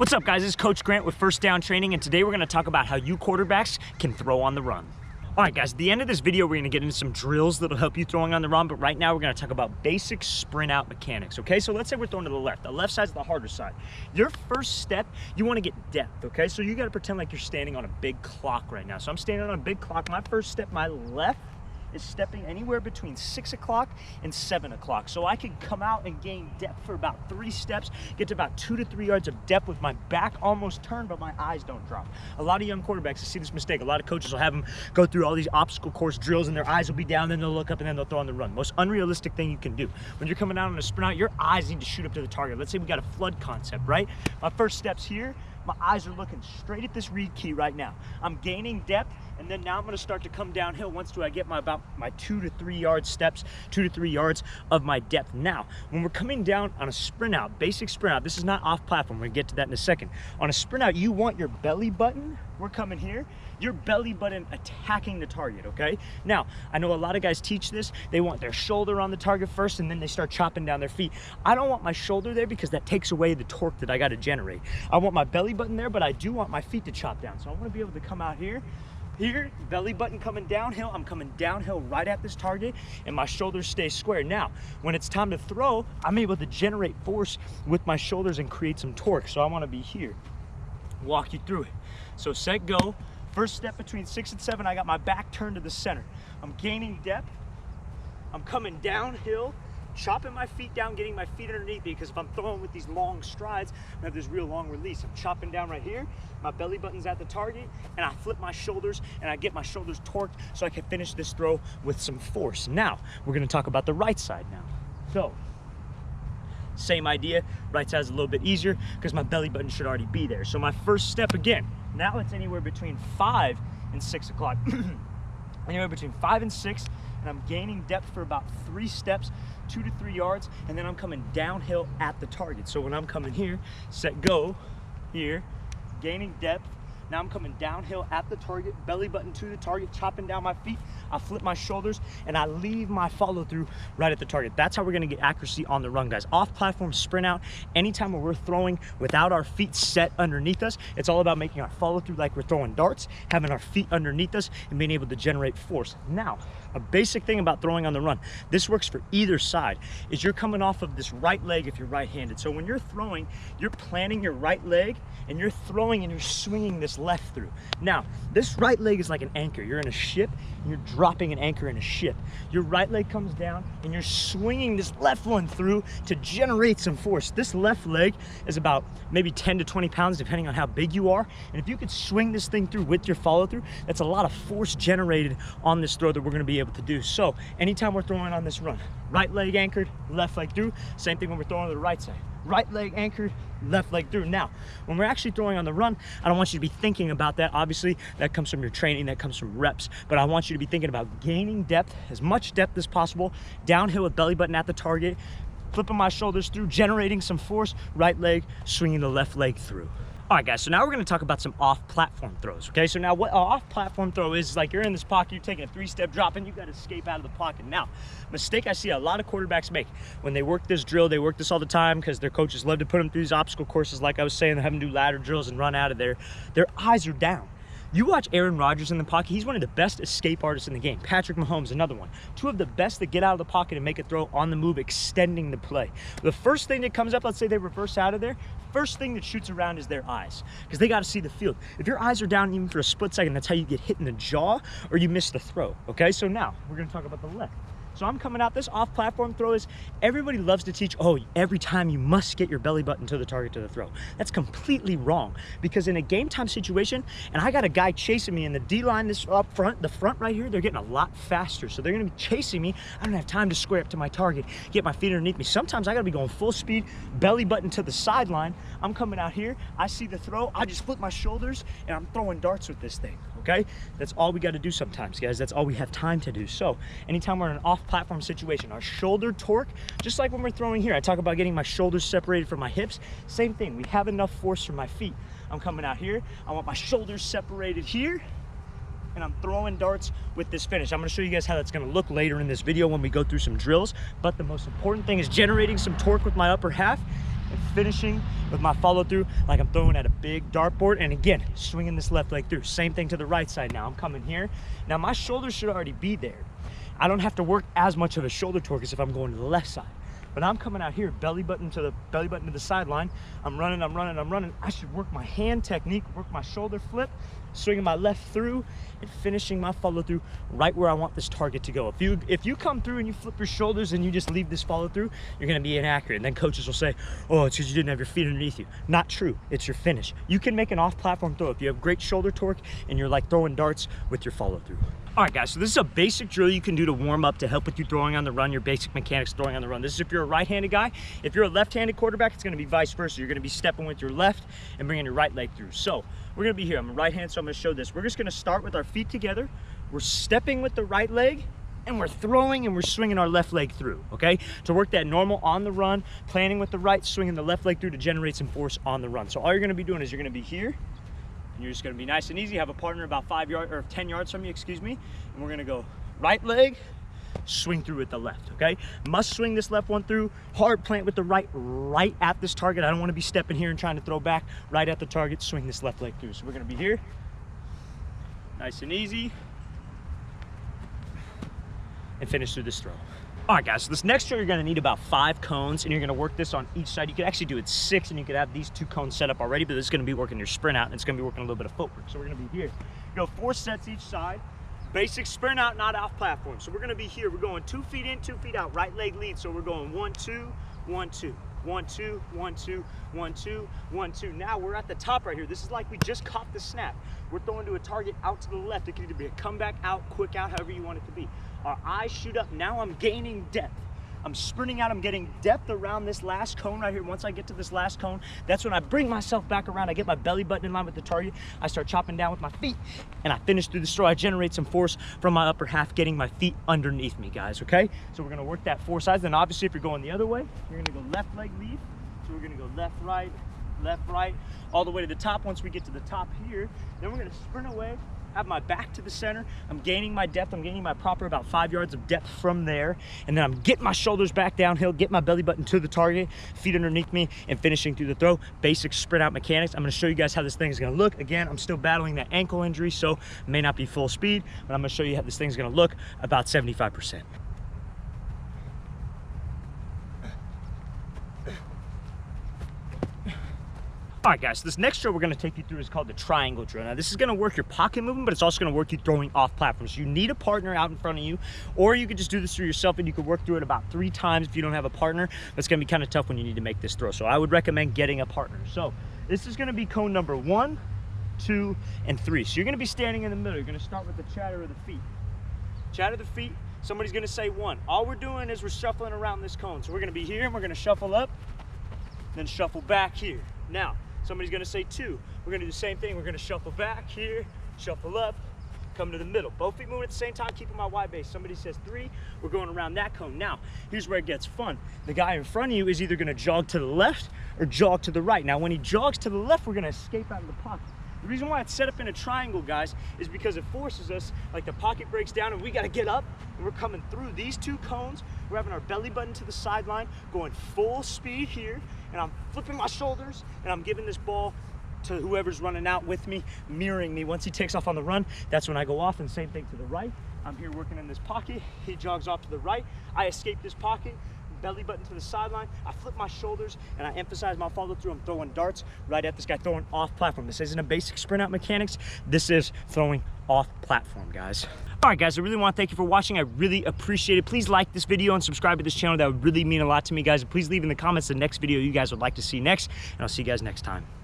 What's up, guys? This is Coach Grant with First Down Training, and today we're going to talk about how you quarterbacks can throw on the run. All right, guys, at the end of this video, we're going to get into some drills that'll help you throwing on the run, but right now we're going to talk about basic sprint out mechanics, okay? So let's say we're throwing to the left. The left side's the harder side. Your first step, you want to get depth, okay? So you got to pretend like you're standing on a big clock right now. So I'm standing on a big clock. My first step, my left, is stepping anywhere between 6 o'clock and 7 o'clock. So I can come out and gain depth for about 3 steps, get to about 2 to 3 yards of depth with my back almost turned, but my eyes don't drop. A lot of young quarterbacks, I see this mistake. A lot of coaches will have them go through all these obstacle course drills and their eyes will be down, then they'll look up and then they'll throw on the run. Most unrealistic thing you can do. When you're coming out on a sprint out, your eyes need to shoot up to the target. Let's say we got a flood concept, right? My first step's here. My eyes are looking straight at this read key right now. I'm gaining depth, and then now I'm going to start to come downhill once I get about my 2 to 3 yard steps, 2 to 3 yards of my depth. Now, when we're coming down on a sprint out, basic sprint out, this is not off platform. We're going to get to that in a second. On a sprint out, you want your belly button, we're coming here, your belly button attacking the target, okay? Now, I know a lot of guys teach this. They want their shoulder on the target first, and then they start chopping down their feet. I don't want my shoulder there because that takes away the torque that I got to generate. I want my belly button there, but I do want my feet to chop down. So I want to be able to come out here, belly button coming downhill. I'm coming downhill right at this target, and my shoulders stay square. Now, when it's time to throw, I'm able to generate force with my shoulders and create some torque. So I want to be here, walk you through it. So set, go. First step between 6 and 7, I got my back turned to the center. I'm gaining depth. I'm coming downhill, chopping my feet down, getting my feet underneath me, because if I'm throwing with these long strides, I have this real long release. I'm chopping down right here. My belly button's at the target, and I flip my shoulders, and I get my shoulders torqued so I can finish this throw with some force. Now, we're going to talk about the right side now. So, same idea. Right side's a little bit easier because my belly button should already be there. So my first step again, now it's anywhere between 5 and 6 o'clock. Anywhere between 5 and 6, and I'm gaining depth for about 3 steps, 2 to 3 yards, and then I'm coming downhill at the target. So when I'm coming here, set, go, here, gaining depth. Now I'm coming downhill at the target, belly button to the target, chopping down my feet. I flip my shoulders, and I leave my follow through right at the target. That's how we're gonna get accuracy on the run, guys. Off platform sprint out, anytime where we're throwing without our feet set underneath us, it's all about making our follow through like we're throwing darts, having our feet underneath us, and being able to generate force. Now, a basic thing about throwing on the run, this works for either side, is you're coming off of this right leg if you're right-handed. So when you're throwing, you're planting your right leg, and you're throwing and you're swinging this left through. Now, this right leg is like an anchor. You're in a ship, and you're dropping an anchor in a ship. Your right leg comes down, and you're swinging this left one through to generate some force. This left leg is about maybe 10 to 20 pounds, depending on how big you are. And if you could swing this thing through with your follow through, that's a lot of force generated on this throw that we're gonna be able to do. So anytime we're throwing on this run, right leg anchored, left leg through, same thing when we're throwing to the right side. Right leg anchored, left leg through. Now, when we're actually throwing on the run, I don't want you to be thinking about that. Obviously, that comes from your training, that comes from reps, but I want you to be thinking about gaining depth, as much depth as possible, downhill with belly button at the target, flipping my shoulders through, generating some force, right leg, swinging the left leg through. All right, guys, so now we're gonna talk about some off-platform throws, okay? So now what an off-platform throw is like you're in this pocket, you're taking a 3-step drop, and you gotta escape out of the pocket. Now, mistake I see a lot of quarterbacks make when they work this drill, they work this all the time because their coaches love to put them through these obstacle courses, like I was saying, they have them do ladder drills and run out of there. Their eyes are down. You watch Aaron Rodgers in the pocket, he's one of the best escape artists in the game. Patrick Mahomes, another one. 2 of the best that get out of the pocket and make a throw on the move, extending the play. The first thing that comes up, let's say they reverse out of there, first thing that shoots around is their eyes, because they got to see the field. If your eyes are down even for a split second, that's how you get hit in the jaw or you miss the throw, okay? So now, we're going to talk about the left. So I'm coming out, this off-platform throw is, everybody loves to teach, oh, every time you must get your belly button to the target to the throw. That's completely wrong, because in a game time situation, and I got a guy chasing me in the D-line, this up front, the front right here, they're getting a lot faster. So they're gonna be chasing me. I don't have time to square up to my target, get my feet underneath me. Sometimes I gotta be going full speed, belly button to the sideline. I'm coming out here, I see the throw, I just flip my shoulders, and I'm throwing darts with this thing, okay? That's all we gotta do sometimes, guys. That's all we have time to do. So anytime we're in an off-platform situation, our shoulder torque, just like when we're throwing here, I talk about getting my shoulders separated from my hips. Same thing, we have enough force from my feet. I'm coming out here, I want my shoulders separated here, and I'm throwing darts with this finish. I'm gonna show you guys how that's gonna look later in this video when we go through some drills, but the most important thing is generating some torque with my upper half, and finishing with my follow through like I'm throwing at a big dartboard. And again, swinging this left leg through. Same thing to the right side now. I'm coming here. Now my shoulders should already be there. I don't have to work as much of a shoulder torque as if I'm going to the left side. But I'm coming out here, belly button to the sideline. I'm running. I should work my hand technique, work my shoulder flip, swinging my left through, and finishing my follow through right where I want this target to go. If you come through and you flip your shoulders and you just leave this follow through, you're gonna be inaccurate. And then coaches will say, oh, it's because you didn't have your feet underneath you. Not true, it's your finish. You can make an off-platform throw if you have great shoulder torque and you're like throwing darts with your follow through. All right, guys, so this is a basic drill you can do to warm up to help with you throwing on the run, your basic mechanics throwing on the run. This is if you're a right-handed guy. If you're a left-handed quarterback, it's gonna be vice versa. You're gonna be stepping with your left and bringing your right leg through. So we're gonna be here, I'm a right hand, so I'm gonna show this. We're just gonna start with our feet together. We're stepping with the right leg, and we're throwing and we're swinging our left leg through, okay? To work that normal on the run, planning with the right, swinging the left leg through to generate some force on the run. So all you're gonna be doing is you're gonna be here, and you're just gonna be nice and easy, have a partner about 5 yards, or 10 yards from you, excuse me, and we're gonna go right leg, swing through with the left, okay? Must swing this left one through, hard plant with the right at this target. I don't wanna be stepping here and trying to throw back, right at the target, swing this left leg through. So we're gonna be here, nice and easy, and finish through this throw. All right, guys, so this next drill, you're gonna need about 5 cones, and you're gonna work this on each side. You could actually do it 6, and you could have these 2 cones set up already, but this is gonna be working your sprint out, and it's gonna be working a little bit of footwork. So we're gonna be here. Go 4 sets each side. Basic sprint out, not off platform. So we're gonna be here. We're going 2 feet in, 2 feet out, right leg lead. So we're going 1, 2, 1, 2. 1, 2, 1, 2, 1, 2, 1, 2. Now we're at the top right here. This is like we just caught the snap. We're throwing to a target out to the left. It can either be a comeback out, quick out, however you want it to be. Our eyes shoot up. Now I'm gaining depth. I'm sprinting out, I'm getting depth around this last cone right here. Once I get to this last cone, that's when I bring myself back around. I get my belly button in line with the target. I start chopping down with my feet, and I finish through the throw. I generate some force from my upper half, getting my feet underneath me, guys, okay? So we're gonna work that 4 sides. Then obviously, if you're going the other way, you're gonna go left leg lead. So we're gonna go left, right, all the way to the top. Once we get to the top here, then we're gonna sprint away, have my back to the center. I'm gaining my depth. I'm gaining my proper about 5 yards of depth from there. And then I'm getting my shoulders back downhill, get my belly button to the target, feet underneath me, and finishing through the throw. Basic sprint out mechanics. I'm gonna show you guys how this thing is gonna look. Again, I'm still battling that ankle injury, so it may not be full speed, but I'm gonna show you how this thing's gonna look about 75%. All right, guys, so this next drill we're gonna take you through is called the triangle drill. Now, this is gonna work your pocket movement, but it's also gonna work you throwing off platforms. You need a partner out in front of you, or you could just do this through yourself, and you could work through it about 3 times if you don't have a partner. But it's gonna be kind of tough when you need to make this throw. So I would recommend getting a partner. So this is gonna be cone number 1, 2, and 3. So you're gonna be standing in the middle. You're gonna start with the chatter of the feet. Chatter the feet, somebody's gonna say 1. All we're doing is we're shuffling around this cone. So we're gonna be here, and we're gonna shuffle up, then shuffle back here. Now, somebody's gonna say 2. We're gonna do the same thing. We're gonna shuffle back here, shuffle up, come to the middle. Both feet moving at the same time, keeping my wide base. Somebody says 3, we're going around that cone. Now, here's where it gets fun. The guy in front of you is either gonna jog to the left or jog to the right. Now, when he jogs to the left, we're gonna escape out of the pocket. The reason why it's set up in a triangle, guys, is because it forces us, like the pocket breaks down and we gotta get up, and we're coming through these 2 cones. We're having our belly button to the sideline, going full speed here, and I'm flipping my shoulders, and I'm giving this ball to whoever's running out with me, mirroring me. Once he takes off on the run, that's when I go off, and same thing to the right. I'm here working in this pocket. He jogs off to the right. I escape this pocket, belly button to the sideline. I flip my shoulders, and I emphasize my follow through. I'm throwing darts right at this guy, throwing off platform. This isn't a basic sprint out mechanics. This is throwing off platform, guys. All right, guys, I really want to thank you for watching. I really appreciate it. Please like this video and subscribe to this channel. That would really mean a lot to me, guys. And please leave in the comments the next video you guys would like to see next, and I'll see you guys next time.